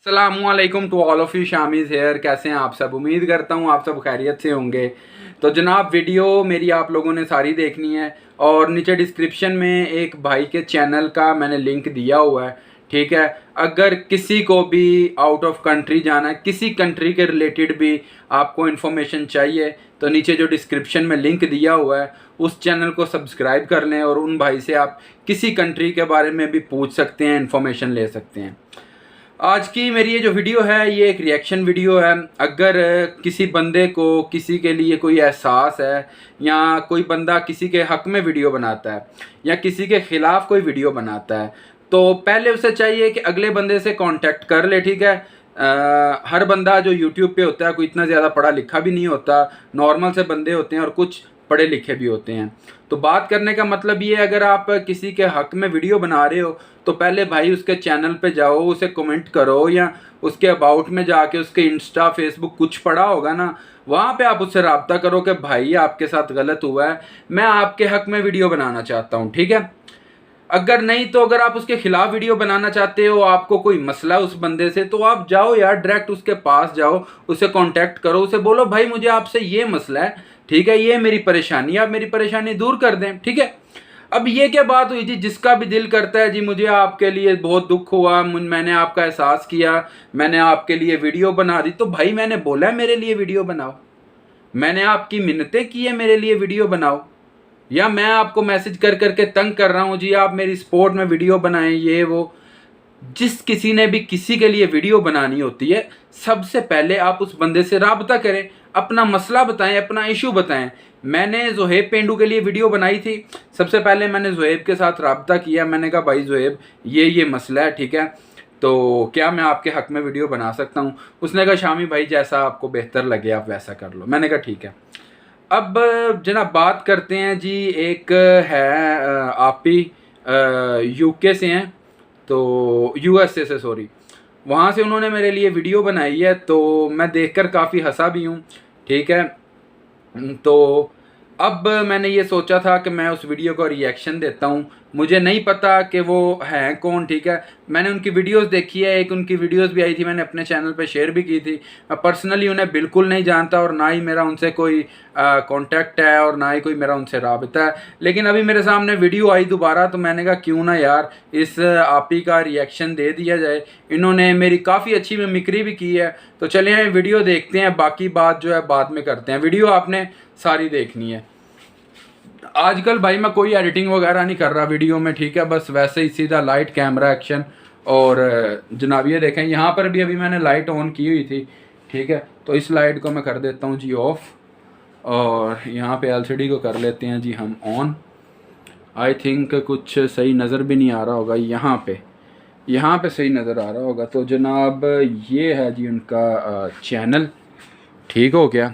अस्सलामुअलैकुम to all of you. Shamiz here. कैसे हैं आप सब? उम्मीद करता हूँ आप सब खैरियत से होंगे। तो जनाब, वीडियो मेरी आप लोगों ने सारी देखनी है और नीचे डिस्क्रिप्शन में एक भाई के चैनल का मैंने लिंक दिया हुआ है, ठीक है। अगर किसी को भी आउट ऑफ कंट्री जाना है, किसी कंट्री के रिलेटेड भी आपको इन्फॉर्मेशन चाहिए, तो नीचे जो डिस्क्रिप्शन में लिंक दिया हुआ है उस चैनल को सब्सक्राइब कर लें और उन भाई से आप किसी कंट्री के बारे में भी पूछ सकते हैं, इन्फॉर्मेशन ले सकते हैं। आज की मेरी ये जो वीडियो है ये एक रिएक्शन वीडियो है। अगर किसी बंदे को किसी के लिए कोई एहसास है या कोई बंदा किसी के हक में वीडियो बनाता है या किसी के ख़िलाफ़ कोई वीडियो बनाता है, तो पहले उसे चाहिए कि अगले बंदे से कांटेक्ट कर ले, ठीक है। हर बंदा जो यूट्यूब पे होता है कोई इतना ज़्यादा पढ़ा लिखा भी नहीं होता, नॉर्मल से बंदे होते हैं और कुछ पढ़े लिखे भी होते हैं। तो बात करने का मतलब ये, अगर आप किसी के हक में वीडियो बना रहे हो तो पहले भाई उसके चैनल पे जाओ, उसे कमेंट करो या उसके अबाउट में जाके उसके इंस्टा फेसबुक कुछ पढ़ा होगा ना, वहाँ पे आप उससे रब्ता करो कि भाई आपके साथ गलत हुआ है, मैं आपके हक में वीडियो बनाना चाहता हूँ, ठीक है। अगर नहीं तो अगर आप उसके खिलाफ वीडियो बनाना चाहते हो, आपको कोई मसला उस बंदे से, तो आप जाओ यार, डायरेक्ट उसके पास जाओ, उसे कांटेक्ट करो, उसे बोलो भाई मुझे आपसे ये मसला है, ठीक है, ये मेरी परेशानी, आप मेरी परेशानी दूर कर दें, ठीक है। अब ये क्या बात हुई जी, जिसका भी दिल करता है जी मुझे आपके लिए बहुत दुख हुआ, मैंने आपका एहसास किया, मैंने आपके लिए वीडियो बना दी, तो भाई मैंने बोला है मेरे लिए वीडियो बनाओ, मैंने आपकी मिन्नतें की है मेरे लिए वीडियो बनाओ, या मैं आपको मैसेज कर करके तंग कर रहा हूँ जी आप मेरी सपोर्ट में वीडियो बनाएं, ये वो। जिस किसी ने भी किसी के लिए वीडियो बनानी होती है, सबसे पहले आप उस बंदे से राब्ता करें, अपना मसला बताएं, अपना इशू बताएं। मैंने ज़ुहैब पेंडू के लिए वीडियो बनाई थी, सबसे पहले मैंने ज़ुहैब के साथ राब्ता किया, मैंने कहा भाई ज़ुहैब ये मसला है, ठीक है, तो क्या मैं आपके हक़ में वीडियो बना सकता हूँ? उसने कहा शामी भाई जैसा आपको बेहतर लगे आप वैसा कर लो। मैंने कहा ठीक है। अब जनाब बात करते हैं जी, एक है आपी यूके से हैं, तो यूएसए से सॉरी, वहाँ से उन्होंने मेरे लिए वीडियो बनाई है, तो मैं देखकर काफ़ी हंसा भी हूँ, ठीक है। तो अब मैंने ये सोचा था कि मैं उस वीडियो को रिएक्शन देता हूँ। मुझे नहीं पता कि वो हैं कौन, ठीक है। मैंने उनकी वीडियोस देखी है, एक उनकी वीडियोस भी आई थी, मैंने अपने चैनल पे शेयर भी की थी। मैं पर्सनली उन्हें बिल्कुल नहीं जानता और ना ही मेरा उनसे कोई कांटेक्ट है और ना ही कोई मेरा उनसे राबिता है। लेकिन अभी मेरे सामने वीडियो आई दोबारा, तो मैंने कहा क्यों ना यार इस आपी का रिएक्शन दे दिया जाए। इन्होंने मेरी काफ़ी अच्छी मिमिक्री भी की है, तो चलिए वीडियो देखते हैं, बाकी बात जो है बाद में करते हैं। वीडियो आपने सारी देखनी है। आजकल भाई मैं कोई एडिटिंग वगैरह नहीं कर रहा वीडियो में, ठीक है, बस वैसे ही सीधा लाइट कैमरा एक्शन। और जनाब ये देखें, यहाँ पर भी अभी मैंने लाइट ऑन की हुई थी, ठीक है, तो इस लाइट को मैं कर देता हूँ जी ऑफ, और यहाँ पे एलसीडी को कर लेते हैं जी हम ऑन। आई थिंक कुछ सही नज़र भी नहीं आ रहा होगा, यहाँ पे सही नज़र आ रहा होगा। तो जनाब ये है जी उनका चैनल, ठीक हो गया।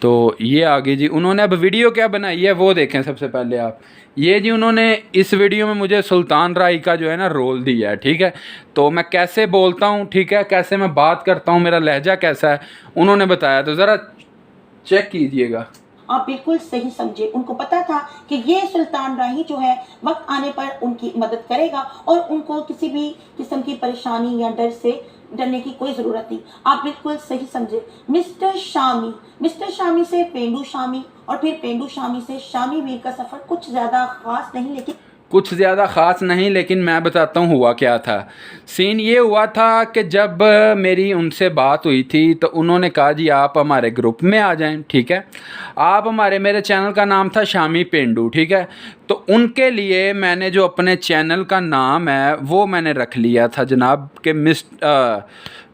तो ये आगे जी उन्होंने अब वीडियो क्या बनाई है वो देखें। सबसे पहले आप ये जी, उन्होंने इस वीडियो में मुझे सुल्तान राय का जो है ना रोल दिया है, ठीक है। तो मैं कैसे बोलता हूँ, ठीक है, कैसे मैं बात करता हूँ, मेरा लहजा कैसा है, उन्होंने बताया, तो ज़रा चेक कीजिएगा। आप बिल्कुल सही समझे। उनको पता था कि ये सुल्तान राही जो है वक्त आने पर उनकी मदद करेगा और उनको किसी भी किस्म की परेशानी या डर से डरने की कोई ज़रूरत नहीं। आप बिल्कुल सही समझे। मिस्टर शामी से पेंडू शामी और फिर पेंडू शामी से शामी वीर का सफ़र कुछ ज़्यादा ख़ास नहीं, लेकिन मैं बताता हूँ हुआ क्या था। सीन ये हुआ था कि जब मेरी उनसे बात हुई थी तो उन्होंने कहा जी आप हमारे ग्रुप में आ जाएं, ठीक है। मेरे चैनल का नाम था शामी पेंडू, ठीक है। तो उनके लिए मैंने जो अपने चैनल का नाम है वो मैंने रख लिया था जनाब के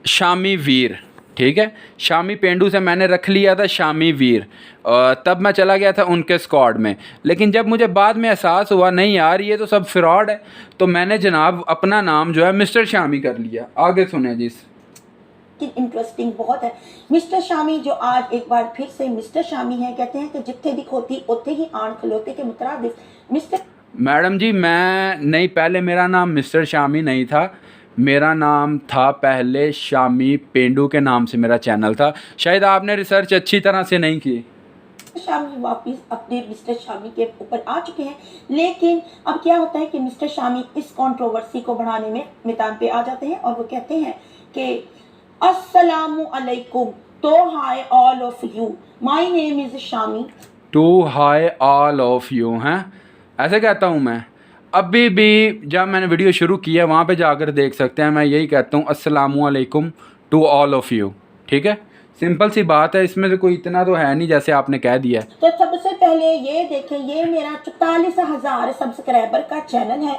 शामी वीर, ठीक है। शामी पेंडू से मैंने रख लिया था शामी वीर। तब मैं चला गया था उनके स्क्वाड में, लेकिन जब मुझे बाद में एहसास हुआ नहीं यार ये तो सब फ्रॉड है, तो मैंने जनाब अपना नाम जो है मिस्टर शामी कर लिया। आगे सुने जी। इंटरेस्टिंग बहुत है। मिस्टर शामी जो आज एक बार फिर से मिस्टर शामी है, कहते हैं कि जिथे दिखोती उथे ही आन खलोते के मुताबिक मिस्टर। मैडम जी मैं नहीं, पहले मेरा नाम मिस्टर शामी नहीं था, मेरा नाम था पहले शामी पेंडू के नाम से मेरा चैनल था। शायद आपने रिसर्च अच्छी तरह से नहीं की। शामी वापस अपने मिस्टर शामी के ऊपर आ चुके हैं, लेकिन अब क्या होता है कि मिस्टर शामी इस कंट्रोवर्सी को बढ़ाने में मैदान पे आ जाते हैं और वो कहते हैं के अस्सलामु अलैकुम, तो hi all of you, my name is Shami. To hi all of you हैं, ऐसे कहता हूँ मैं। अभी भी जब मैंने वीडियो शुरू किया वहाँ पे जाकर देख सकते हैं, मैं यही कहता हूँ अस्सलामु अलैकुम टू ऑल ऑफ यू। ठीक है, सिंपल सी बात है, इसमें से कोई इतना तो है नहीं जैसे आपने कह दिया है। तो सबसे पहले ये देखें, ये मेरा 44,000 सब्सक्राइबर का चैनल है।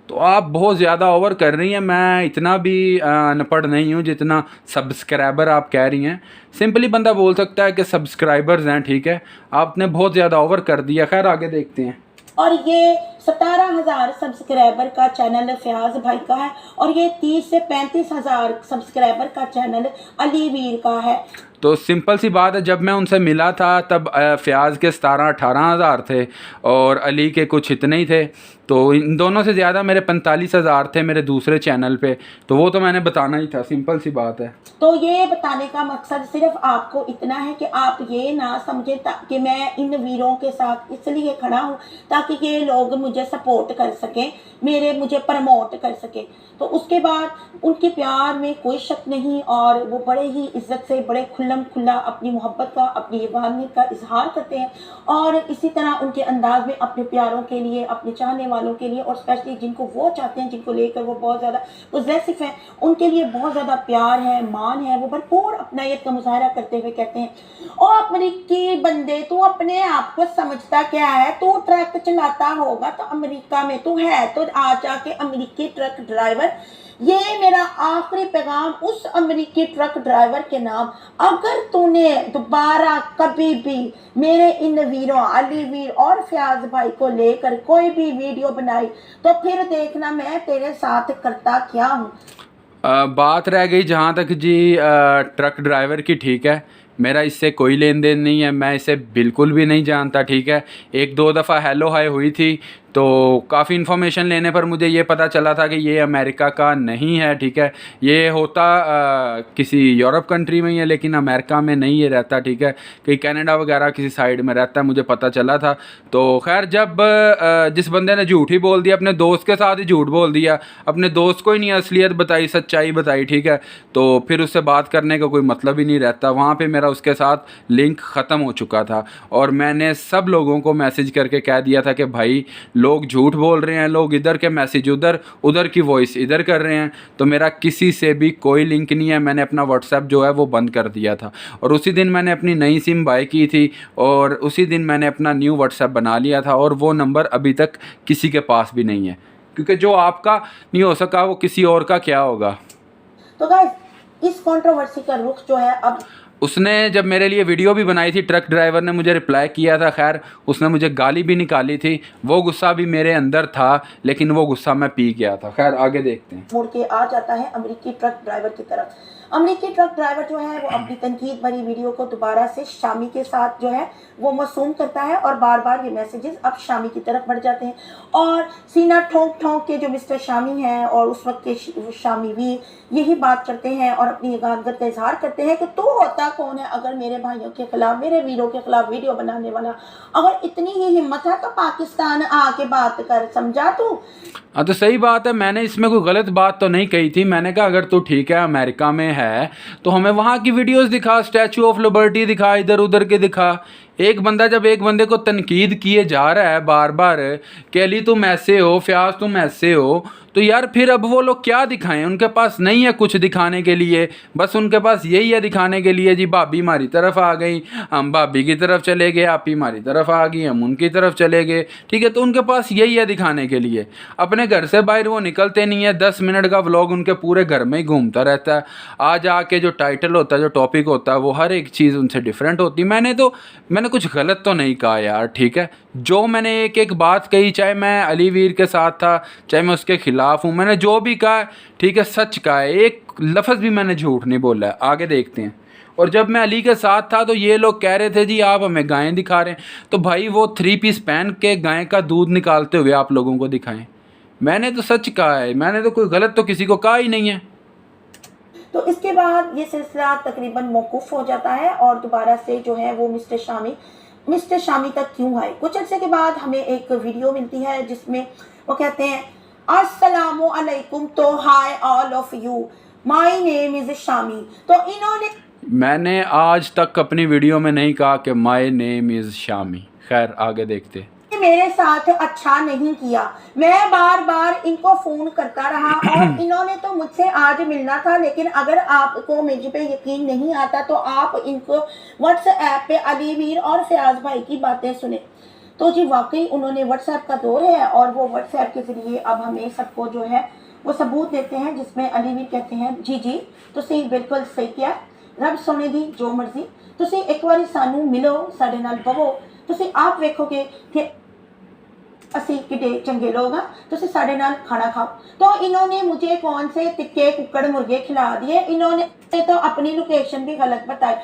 तो आप बहुत ज़्यादा ओवर कर रही हैं, मैं इतना भी अनपढ़ नहीं हूँ जितना सब्सक्राइबर आप कह रही हैं। सिंपली बंदा बोल सकता है कि सब्सक्राइबर्स हैं, ठीक है, आपने बहुत ज़्यादा ओवर कर दिया। खैर आगे देखते हैं। और ये 17,000 सब्सक्राइबर का चैनल फयाज भाई का है, और ये 30 से 35,000 सब्सक्राइबर का चैनल अली वीर का है। तो सिंपल सी बात है, जब मैं उनसे मिला था तब फ़याज़ के 17-18 हज़ार थे और अली के कुछ इतने ही थे। तो इन दोनों से ज़्यादा मेरे 45,000 थे मेरे दूसरे चैनल पे, तो वो तो मैंने बताना ही था, सिंपल सी बात है। तो ये बताने का मकसद सिर्फ आपको इतना है कि आप ये ना समझें कि मैं इन वीरों के साथ इसलिए खड़ा हूँ ताकि ये लोग मुझे सपोर्ट कर सकें, मुझे प्रमोट कर सकें। तो उसके बाद उनके प्यार में कोई शक नहीं, और वो बड़े ही इज्जत से, बड़े खुल्लम खुल्ला अपनी मोहब्बत का, अपनी यगानियत का इजहार करते हैं। और इसी तरह उनके अंदाज में अपने प्यारों के लिए, अपने चाहने वालों के लिए, और स्पेशली जिनको वो चाहते हैं, जिनको लेकर वो बहुत ज़्यादा पोजेसिव हैं, उनके लिए बहुत ज़्यादा प्यार है, मान है। वो भरपूर अपनायत का मुजाहरा करते हुए कहते हैं, ओ अमेरिकी बंदे, तू अपने आप को समझता क्या है? तू ट्रक चलाता होगा तो अमेरिका में तू है तो आ जाके अमेरिकी ट्रक ड्राइवर। ये मेरा आखिरी पैगाम उस अमेरिकी ट्रक ड्राइवर के नाम, अगर तूने दोबारा कभी भी मेरे इन वीरों अली वीर और फयाज भाई को लेकर कोई भी वीडियो बनाई तो फिर देखना मैं तेरे साथ करता क्या हूँ। बात रह गई जहाँ तक जी ट्रक ड्राइवर की, ठीक है, मेरा इससे कोई लेन देन नहीं है, मैं इसे बिल्कुल भी नहीं जानता। ठीक है, एक दो दफ़ा हेलो हाय हुई थी, तो काफ़ी इन्फॉर्मेशन लेने पर मुझे ये पता चला था कि ये अमेरिका का नहीं है। ठीक है, ये होता किसी यूरोप कंट्री में ही है, लेकिन अमेरिका में नहीं ये रहता। ठीक है, कहीं कनाडा वगैरह किसी साइड में रहता है, मुझे पता चला था। तो खैर, जब जिस बंदे ने झूठ ही बोल दिया, अपने दोस्त के साथ ही झूठ बोल दिया, अपने दोस्त को ही नहीं असलियत बताई, सच्चाई बताई, ठीक है, तो फिर उससे बात करने का कोई मतलब ही नहीं रहता। वहाँ पर मेरा उसके साथ लिंक ख़त्म हो चुका था, और मैंने सब लोगों को मैसेज करके कह दिया था कि भाई लोग झूठ बोल रहे हैं, लोग इधर के मैसेज उधर, उधर की वॉइस इधर कर रहे हैं। तो मेरा किसी से भी कोई लिंक नहीं है, मैंने अपना व्हाट्सएप जो है वो बंद कर दिया था। और उसी दिन मैंने अपनी नई सिम बाय की थी, और उसी दिन मैंने अपना न्यू व्हाट्सएप बना लिया था, और वो नंबर अभी तक किसी के पास भी नहीं है, क्योंकि जो आपका नहीं हो सका वो किसी और का क्या होगा। तो गाइस, इस कंट्रोवर्सी का रुख जो है, अब उसने जब मेरे लिए वीडियो भी बनाई थी, ट्रक ड्राइवर ने मुझे रिप्लाई किया था। खैर, उसने मुझे गाली भी निकाली थी, वो गुस्सा भी मेरे अंदर था, लेकिन वो गुस्सा मैं पी गया था। खैर आगे देखते हैं। मुड़ के आ जाता है अमेरिकी ट्रक ड्राइवर की तरफ। अमेरिकी ट्रक ड्राइवर जो है वो अपनी तनकीद भरी वीडियो को दोबारा से शामी के साथ जो है वो मसूम करता है, और बार बार ये मैसेजेस अब शामी की तरफ बढ़ जाते हैं, और सीना ठोंक ठोंक के जो मिस्टर शामी हैं और उस वक्त के शामी भी यही बात करते हैं और अपनी यगानत का इजहार करते हैं कि तू होता कौन है अगर मेरे भाइयों के खिलाफ, मेरे वीरों के खिलाफ वीडियो बनाने वाला? अगर इतनी ही हिम्मत है तो पाकिस्तान आके बात कर, समझा तू? हाँ, तो सही बात है, मैंने इसमें कोई गलत बात तो नहीं कही थी। मैंने कहा अगर तू ठीक है अमेरिका में है तो हमें वहाँ की वीडियोस दिखा, स्टैचू ऑफ लिबर्टी दिखा, इधर उधर के दिखा। एक बंदा जब एक बंदे को तनकीद किए जा रहा है बार बार कि अली तुम ऐसे हो, फयाज तुम ऐसे हो, तो यार फिर अब वो लोग क्या दिखाएं? उनके पास नहीं है कुछ दिखाने के लिए, बस उनके पास यही है दिखाने के लिए जी भाभी हमारी तरफ आ गई, हम भाभी की तरफ चले गए, आप ही हमारी तरफ आ गई, हम उनकी तरफ चले गए। ठीक है, तो उनके पास यही है दिखाने के लिए। अपने घर से बाहर वो निकलते नहीं है, 10 मिनट का व्लॉग उनके पूरे घर में ही घूमता रहता है। आज आके जो टाइटल होता है, जो टॉपिक होता है, वो हर एक चीज़ उनसे डिफरेंट होती है। मैंने कुछ गलत तो नहीं कहा यार, ठीक है, जो मैंने एक एक बात कही, चाहे मैं अली वीर के साथ था, चाहे मैं उसके खिलाफ हूँ, मैंने जो भी कहा ठीक है सच कहा है, एक लफ्ज़ भी मैंने झूठ नहीं बोला है। आगे देखते हैं। और जब मैं अली के साथ था तो ये लोग कह रहे थे जी आप हमें गायें दिखा रहे हैं, तो भाई वो 3 पीस पहन के गाय का दूध निकालते हुए आप लोगों को दिखाएं। मैंने तो सच कहा है, मैंने तो कोई गलत तो किसी को कहा ही नहीं है। तो इसके बाद ये सिलसिला तकरीबन मौकूफ़ हो जाता है, और दोबारा से जो है वो मिस्टर शामी तक क्यों आए। कुछ अर्से के बाद हमें एक वीडियो मिलती है जिसमें वो कहते हैं अस्सलामु अलैकुम, तो hi all of you, my name is Shami. तो इन्होंने मैंने आज तक अपनी वीडियो में नहीं कहा कि माय नेम इज़ शामी। खैर आगे देखते। मेरे साथ अच्छा नहीं किया, मैं बार बार इनको फोन करता रहा और इन्होंने तो मुझसे आज मिलना था, लेकिन अगर आपको मुझ पे यकीन नहीं आता तो आप इनको व्हाट्सएप पे अलीवीर और फयाज भाई की बातें सुने। तो जी वाकई उन्होंने व्हाट्सएप का दौर है और वो व्हाट्सएप के जरिए अब हमें सबको जो है वो सबूत देते हैं, जिसमें अलीवीर कहते हैं जी जी तुसी बिल्कुल सही किया, रब सोने दी जो मर्जी, तुसी एक बारी सानू मिलो, साडे नाल बवो, तुसी आप वेखोगे कि ਅਸੀਂ किडे चंगे लोग हाँ, तुसी साडे नाल खाना खाओ। तो इन्होंने मुझे कौन से तिक्के कुक्कड़ मुर्गे खिला दिए, इन्होंने तो अपनी लोकेशन भी गलत बताई।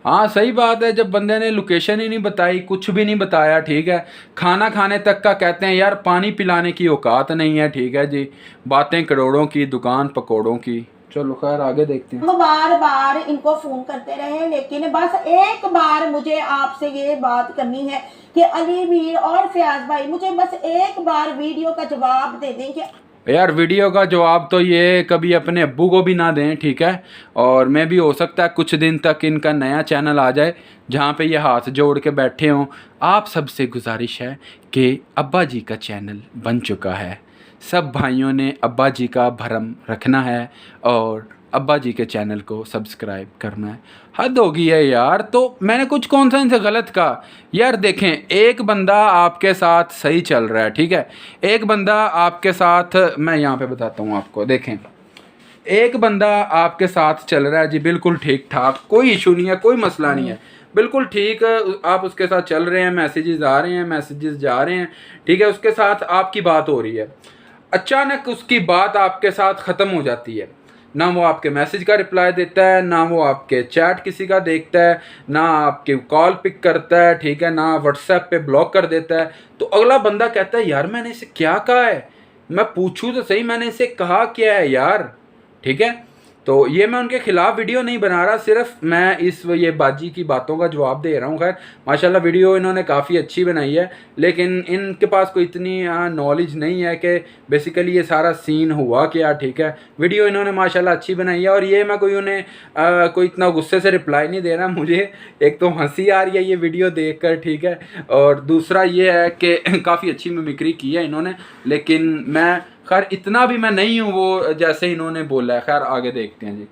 हाँ सही बात है, जब बंदे ने लोकेशन ही नहीं बताई, कुछ भी नहीं बताया, ठीक है, खाना खाने तक का कहते हैं यार, पानी पिलाने की औकात नहीं है, ठीक है जी, बातें करोड़ों की, दुकान पकौड़ों की। चलो खैर आगे देखते हैं। हम बार बार इनको फोन करते रहे, लेकिन बस एक बार मुझे आपसे ये बात करनी है कि अलीवीर और फयाज भाई मुझे बस एक बार वीडियो का जवाब दे दें कि यार वीडियो का जवाब तो ये कभी अपने अब्बू को भी ना दें, ठीक है, और मैं भी हो सकता है कुछ दिन तक इनका नया चैनल आ जाए जहाँ पे ये हाथ जोड़ के बैठे हों। आप सबसे गुजारिश है कि अब्बा जी का चैनल बन चुका है, सब भाइयों ने अब्बा जी का भरम रखना है और अब्बा जी के चैनल को सब्सक्राइब करना है। हद होगी है यार, तो मैंने कुछ कौन सा इनसे गलत कहा यार। देखें, एक बंदा आपके साथ सही चल रहा है, ठीक है, एक बंदा आपके साथ, मैं यहाँ पे बताता हूँ आपको, देखें, एक बंदा आपके साथ चल रहा है जी, बिल्कुल ठीक ठाक, कोई इशू नहीं है, कोई मसला नहीं है, बिल्कुल ठीक, आप उसके साथ चल रहे हैं, मैसेजेस आ रहे हैं, मैसेजेस जा रहे हैं, ठीक है, उसके साथ आपकी बात हो रही है, अचानक उसकी बात आपके साथ ख़त्म हो जाती है, ना वो आपके मैसेज का रिप्लाई देता है, ना वो आपके चैट किसी का देखता है, ना आपके कॉल पिक करता है, ठीक है, ना व्हाट्सएप पे ब्लॉक कर देता है। तो अगला बंदा कहता है यार मैंने इसे क्या कहा है, मैं पूछूं तो सही, मैंने इसे कहा क्या है यार, ठीक है। तो ये मैं उनके खिलाफ वीडियो नहीं बना रहा, सिर्फ मैं ये बाजी की बातों का जवाब दे रहा हूँ। खैर माशाल्लाह वीडियो इन्होंने काफ़ी अच्छी बनाई है, लेकिन इनके पास कोई इतनी नॉलेज नहीं है कि बेसिकली ये सारा सीन हुआ क्या, ठीक है। वीडियो इन्होंने माशाल्लाह अच्छी बनाई है और ये मैं कोई उन्हें कोई इतना गुस्से से रिप्लाई नहीं दे रहा, मुझे एक तो हंसी आ रही है ये वीडियो देख कर, ठीक है, और दूसरा ये है कि काफ़ी अच्छी मिमिक्री की है इन्होंने, लेकिन मैं खैर इतना भी मैं नहीं हूँ वो जैसे इन्होंने बोला है। खैर आगे देखते हैं जी।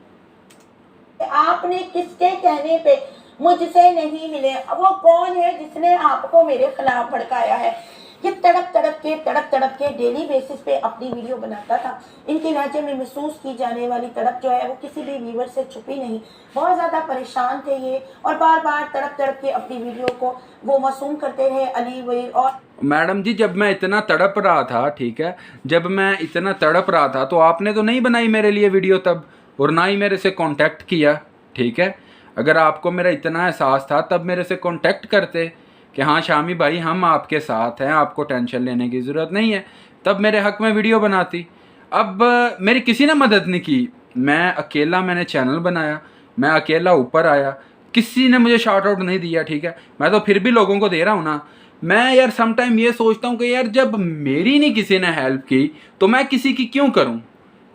आपने किसके कहने पे मुझसे नहीं मिले, वो कौन है जिसने आपको मेरे खिलाफ भड़काया है। ये तड़प तड़प के डेली बेसिस पे अपनी वीडियो बनाता था। इनके लहजे में महसूस की जाने वाली तड़प जो है वो किसी भी व्यूअर से छुपी नहीं। बहुत ज़्यादा परेशान थे ये और बार बार तड़प के अपनी वीडियो को वो मासूम करते रहे अलीवीर और मैडम जी। जब मैं इतना तड़प रहा था, ठीक है, जब मैं इतना तड़प रहा था तो आपने तो नहीं बनाई मेरे लिए वीडियो तब, और ना ही मेरे से कांटेक्ट किया, ठीक है। अगर आपको मेरा इतना एहसास था तब मेरे से कांटेक्ट करते कि हाँ शामी भाई हम आपके साथ हैं, आपको टेंशन लेने की ज़रूरत नहीं है, तब मेरे हक़ में वीडियो बनाती। अब मेरी किसी ने मदद नहीं की, मैं अकेला मैंने चैनल बनाया, मैं अकेला ऊपर आया, किसी ने मुझे शाउट आउट नहीं दिया, ठीक है। मैं तो फिर भी लोगों को दे रहा हूँ ना। मैं यार सम टाइम ये सोचता हूँ कि यार जब मेरी नहीं किसी ने हेल्प की तो मैं किसी की क्यों करूँ,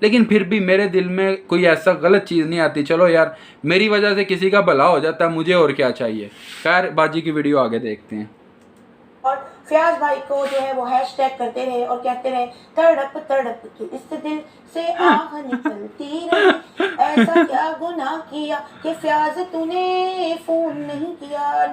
लेकिन फिर भी मेरे दिल में कोई ऐसा गलत चीज़ नहीं आती। चलो यार मेरी वजह से किसी का भला हो जाता है, मुझे और क्या चाहिए। खैर बाजी की वीडियो आगे देखते हैं। और फयाज भाई को जो है वो हैशटैग करते रहे और कहते रहे तड़प के इस दिल से आह निकलती रही, ऐसा क्या गुनाह किया कि फयाज तूने फोन नहीं किया,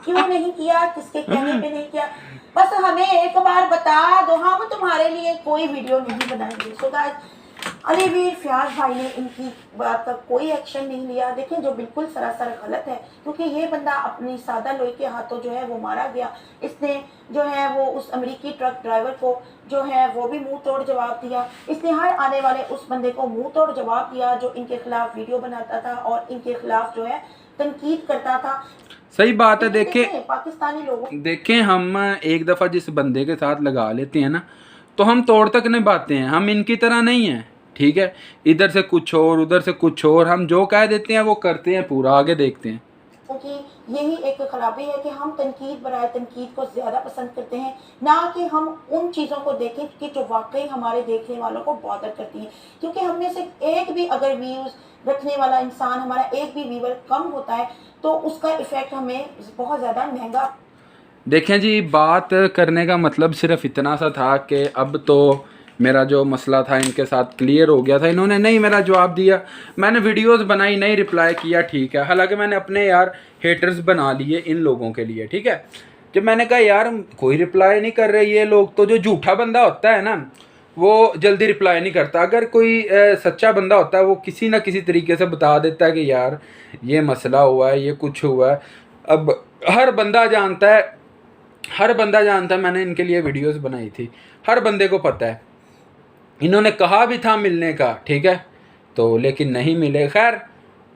क्यों नहीं किया, किसके कहने पे नहीं किया, बस हमें एक बार बता दो, हम तुम्हारे लिए कोई वीडियो नहीं बनाएंगे। सो गाइस अलीवीर फयाज भाई ने इनकी बात का कोई एक्शन नहीं लिया, देखें, जो बिल्कुल सरासर गलत है, क्योंकि ये बंदा अपनी सादा लोई के हाथों जो है वो मारा गया। इसने जो है वो उस अमेरिकी ट्रक ड्राइवर को जो है वो भी मुंह तोड़ जवाब दिया। इसने हर आने वाले उस बंदे को मुंह तोड़ जवाब दिया जो इनके खिलाफ वीडियो बनाता था और इनके खिलाफ जो है तनकीद करता था। सही बात है। देखें पाकिस्तानी लोगों, देखें, हम एक दफ़ा जिस बंदे के साथ लगा लेते हैं ना तो हम तोड़ तक निभाते हैं, हम इनकी तरह नहीं हैं, ठीक है। इधर से कुछ और उधर से कुछ और, हम जो कह देते हैं वो करते हैं पूरा। आगे देखते हैं। क्योंकि यही एक खराबी है कि हम तनकीद बराए तनकीद को ज़्यादा पसंद करते हैं, ना कि हम उन चीज़ों को देखें कि जो वाक़ई हमारे देखने वालों को बॉदर करती हैं। क्योंकि हम में से एक भी अगर व्यूज़ रखने वाला इंसान, हमारा एक भी व्यूअर कम होता है, तो उसका इफ़ेक्ट हमें बहुत ज़्यादा महँगा। देखें जी, बात करने का मतलब सिर्फ इतना सा था कि अब तो मेरा जो मसला था इनके साथ क्लियर हो गया था। इन्होंने नहीं मेरा जवाब दिया, मैंने वीडियोस बनाई, नहीं रिप्लाई किया, ठीक है। हालांकि मैंने अपने यार हेटर्स बना लिए इन लोगों के लिए, ठीक है। जब मैंने कहा यार कोई रिप्लाई नहीं कर रहे ये लोग, तो जो झूठा बंदा होता है ना वो जल्दी रिप्लाई नहीं करता। अगर कोई सच्चा बंदा होता है वो किसी ना किसी तरीके से बता देता है कि यार ये मसला हुआ है, ये कुछ हुआ है। अब हर बंदा जानता है, मैंने इनके लिए वीडियोस बनाई थी, हर बंदे को पता है। इन्होंने कहा भी था मिलने का, ठीक है, तो लेकिन नहीं मिले। खैर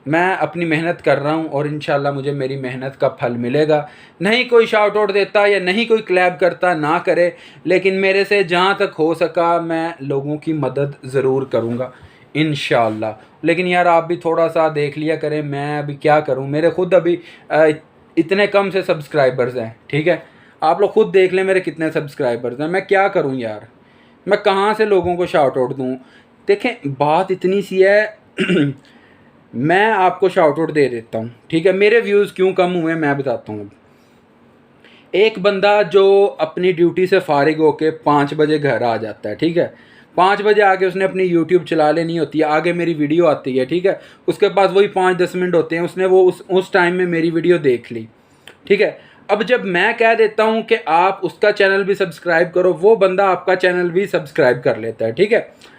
मैं अपनी मेहनत कर रहा हूँ और इंशाल्लाह मुझे मेरी मेहनत का फल मिलेगा। नहीं कोई शाउट आउट देता या नहीं कोई क्लैप करता ना करे, लेकिन मेरे से जहाँ तक हो सका मैं लोगों की मदद ज़रूर करूँगा इंशाल्लाह। लेकिन यार आप भी थोड़ा सा देख लिया करें, मैं अभी क्या करूँ, मेरे खुद अभी इतने कम से सब्सक्राइबर्स हैं, ठीक है। आप लोग खुद देख लें मेरे कितने सब्सक्राइबर्स हैं, मैं क्या करूं यार, मैं कहाँ से लोगों को शाउट आउट दूँ। देखें बात इतनी सी है मैं आपको शाउट आउट दे देता हूँ, ठीक है। मेरे व्यूज़ क्यों कम हुए मैं बताता हूँ। एक बंदा जो अपनी ड्यूटी से फारिग होके 5 बजे घर आ जाता है, ठीक है, 5 बजे आके उसने अपनी यूट्यूब चला लेनी होती है, आगे मेरी वीडियो आती है, ठीक है, उसके पास वही 5-10 मिनट होते हैं, उसने वो उस टाइम में मेरी वीडियो देख ली, ठीक है। अब जब मैं कह देता हूँ कि आप उसका चैनल भी सब्सक्राइब करो, वो बंदा आपका चैनल भी सब्सक्राइब कर लेता है, ठीक है।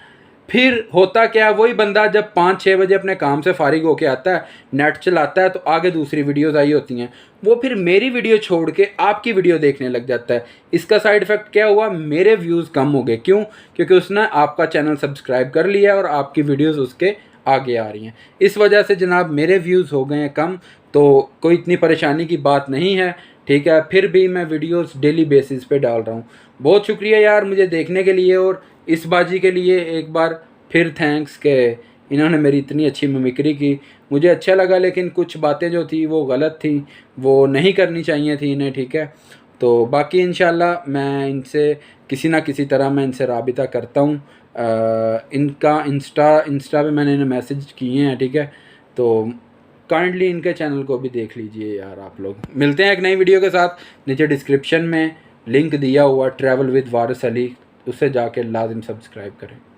फिर होता क्या, वही बंदा जब 5-6 बजे अपने काम से फारिग होके आता है, नेट चलाता है, तो आगे दूसरी वीडियोज़ आई होती हैं, वो फिर मेरी वीडियो छोड़ के आपकी वीडियो देखने लग जाता है। इसका साइड इफ़ेक्ट क्या हुआ, मेरे व्यूज़ कम हो गए। क्यों? क्योंकि उसने आपका चैनल सब्सक्राइब कर लिया है और आपकी वीडियोज़ उसके आगे आ रही हैं। इस वजह से जनाब मेरे व्यूज़ हो गए हैं कम, तो कोई इतनी परेशानी की बात नहीं है, ठीक है। फिर भी मैं वीडियोस डेली बेसिस पे डाल रहा हूँ। बहुत शुक्रिया यार मुझे देखने के लिए, और इस बाजी के लिए एक बार फिर थैंक्स कि इन्होंने मेरी इतनी अच्छी मिमिक्री की। मुझे अच्छा लगा, लेकिन कुछ बातें जो थी वो गलत थी, वो नहीं करनी चाहिए थी इन्हें, ठीक है। तो बाकी इंशाल्लाह मैं इनसे किसी ना किसी तरह मैं इनसे राबिता करता हूँ। इनका इंस्टा पे मैंने इन्हें मैसेज किए हैं, ठीक है। तो काइंडली इनके चैनल को भी देख लीजिए यार आप लोग। मिलते हैं एक नई वीडियो के साथ। नीचे डिस्क्रिप्शन में लिंक दिया हुआ ट्रैवल विद वारिस अली, उससे जाके लाजिम सब्सक्राइब करें।